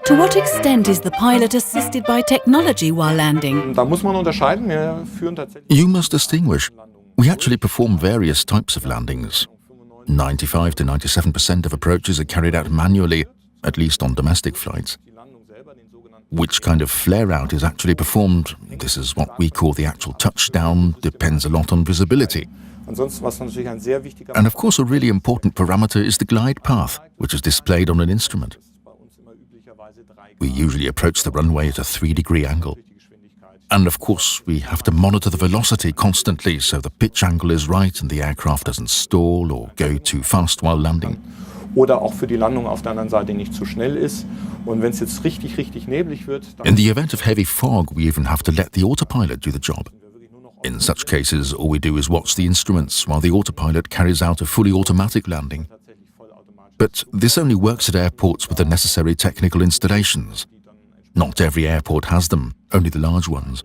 To what extent is the pilot assisted by technology while landing? Da muss man unterscheiden. Wir führen tatsächlich. You must distinguish. We actually perform various types of landings. 95 to 97% of approaches are carried out manually, at least on domestic flights. Which kind of flare-out is actually performed, this is what we call the actual touchdown, depends a lot on visibility. And of course a really important parameter is the glide path, which is displayed on an instrument. We usually approach the runway at a 3-degree angle. And of course we have to monitor the velocity constantly so the pitch angle is right and the aircraft doesn't stall or go too fast while landing. Oder auch für die Landung auf der anderen Seite nicht zu schnell ist. Und wenn es jetzt richtig neblig wird, in the event of heavy fog, we even have to let the autopilot do the job. In such cases, all we do is watch the instruments while the autopilot carries out a fully automatic landing. But this only works at airports with the necessary technical installations. Not every airport has them, only the large ones.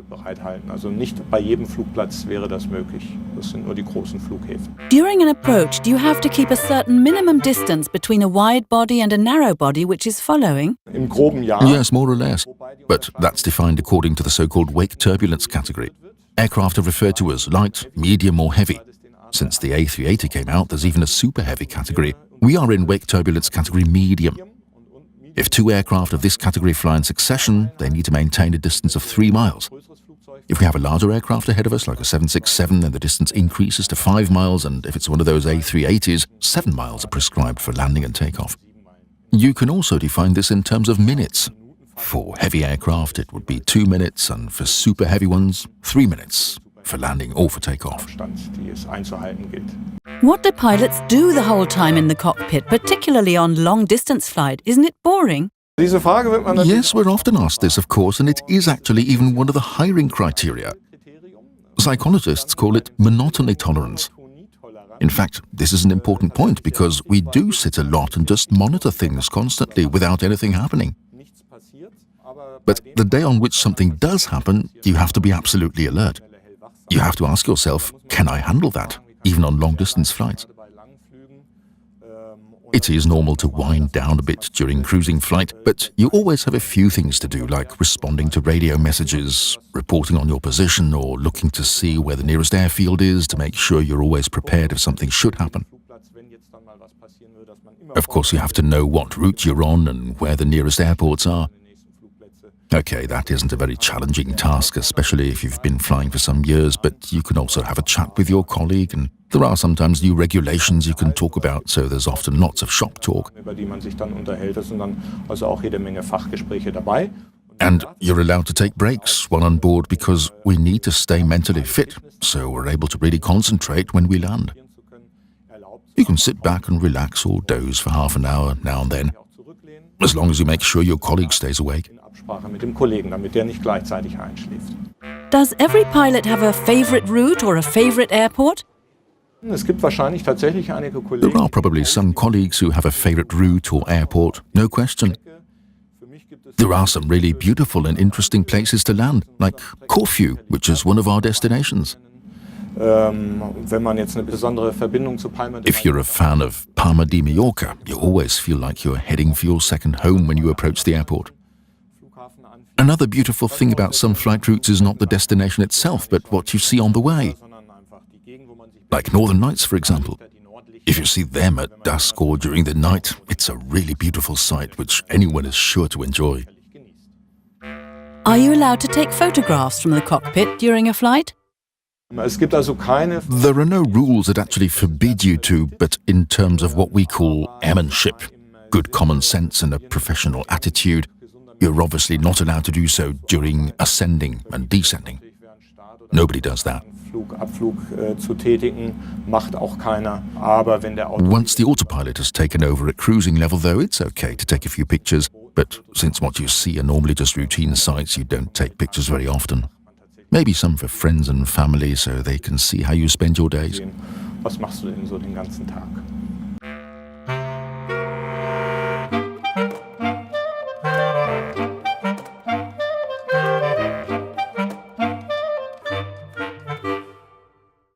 bereithalten. Also nicht bei jedem Flugplatz wäre das möglich. Das sind nur die großen Flughäfen. During an approach, do you have to keep a certain minimum distance between a wide body and a narrow body which is following? Im groben ja. Yes, more or less. But that's defined according to the so-called wake turbulence category. Aircraft are referred to as light, medium or heavy. Since the A380 came out, there's even a super heavy category. We are in wake turbulence category medium. If two aircraft of this category fly in succession, they need to maintain a distance of 3 miles. If we have a larger aircraft ahead of us, like a 767, then the distance increases to 5 miles, and if it's one of those A380s, 7 miles are prescribed for landing and takeoff. You can also define this in terms of minutes. For heavy aircraft, it would be 2 minutes, and for super heavy ones, 3 minutes for landing or for takeoff. What do pilots do the whole time in the cockpit, particularly on long-distance flight? Isn't it boring? Yes, we're often asked this, of course, and it is actually even one of the hiring criteria. Psychologists call it monotony tolerance. In fact, this is an important point because we do sit a lot and just monitor things constantly without anything happening. But the day on which something does happen, you have to be absolutely alert. You have to ask yourself, can I handle that, even on long-distance flights? It is normal to wind down a bit during cruising flight, but you always have a few things to do, like responding to radio messages, reporting on your position, or looking to see where the nearest airfield is to make sure you're always prepared if something should happen. Of course, you have to know what route you're on and where the nearest airports are. Okay, that isn't a very challenging task, especially if you've been flying for some years, but you can also have a chat with your colleague, and there are sometimes new regulations you can talk about, so there's often lots of shop talk. And you're allowed to take breaks while on board because we need to stay mentally fit, so we're able to really concentrate when we land. You can sit back and relax or doze for half an hour now and then, as long as you make sure your colleague stays awake. Does every pilot have a favorite route or a favorite airport? There are probably some colleagues who have a favorite route or airport, no question. There are some really beautiful and interesting places to land, like Corfu, which is one of our destinations. If you're a fan of Palma de Mallorca, you always feel like you're heading for your second home when you approach the airport. Another beautiful thing about some flight routes is not the destination itself, but what you see on the way. Like Northern Lights, for example. If you see them at dusk or during the night, it's a really beautiful sight which anyone is sure to enjoy. Are you allowed to take photographs from the cockpit during a flight? There are no rules that actually forbid you to, but in terms of what we call airmanship, good common sense and a professional attitude, you're obviously not allowed to do so during ascending and descending. Nobody does that. Once the autopilot has taken over at cruising level, though, it's okay to take a few pictures, but since what you see are normally just routine sights, you don't take pictures very often. Maybe some for friends and family so they can see how you spend your days. Was machst du denn so den ganzen Tag?